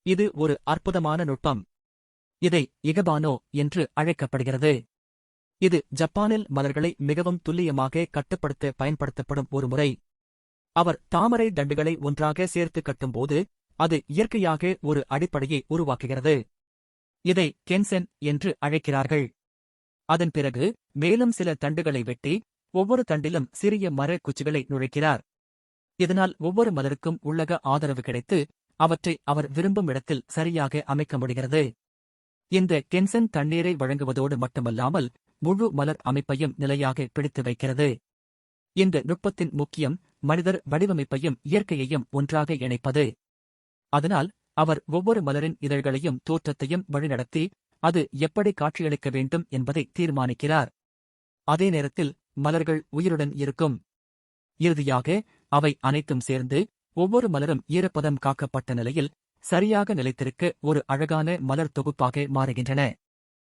இது ஒரு அற்புதமான நுட்பம். இதை இகபானோ என்று அழைக்கப்படுகிறது. இது ஜப்பானில் மலர்களை மிகவும் துல்லியமாக கட்டுப்படுத்த பயன்படுத்தப்படும் ஒரு முறை. அவர் தாமரை தண்டுகளை ஒன்றாக சேர்த்து கட்டும்போது அது இயற்கையாக ஒரு அடிப்படையை உருவாக்குகிறது. இதை கென்சென் என்று அழைக்கிறார்கள். அதன் பிறகு மேலும் சில தண்டுகளை வெட்டி ஒவ்வொரு தண்டிலும் சிறிய மர குச்சிகளை நுழைக்கிறார். இதனால் ஒவ்வொரு மலருக்கும் உள்ளக ஆதரவு கிடைத்து அவற்றை அவர் விரும்பும் இடத்தில் சரியாக அமைக்க முடிகிறது. இந்த கென்சென் தண்ணீரை வழங்குவதோடு மட்டுமல்லாமல் முழு மலர் அமைப்பையும் நிலையாக பிடித்து வைக்கிறது. இந்த நுட்பத்தின் முக்கியம் மனிதர் வடிவமைப்பையும் இயற்கையையும் ஒன்றாக இணைப்பது. அதனால் அவர் ஒவ்வொரு மலரின் இதழ்களையும் தோற்றத்தையும் வழிநடத்தி அது எப்படி காட்சியளிக்க வேண்டும் என்பதை தீர்மானிக்கிறார். அதே நேரத்தில் மலர்கள் உயிருடன் இருக்கும். இறுதியாக அவை அனைத்தும் சேர்ந்து ஒவ்வொரு மலரும் ஈரப்பதம் காக்கப்பட்ட நிலையில் சரியாக நிலைத்திருக்க ஒரு அழகான மலர் தொகுப்பாக மாறுகின்றன.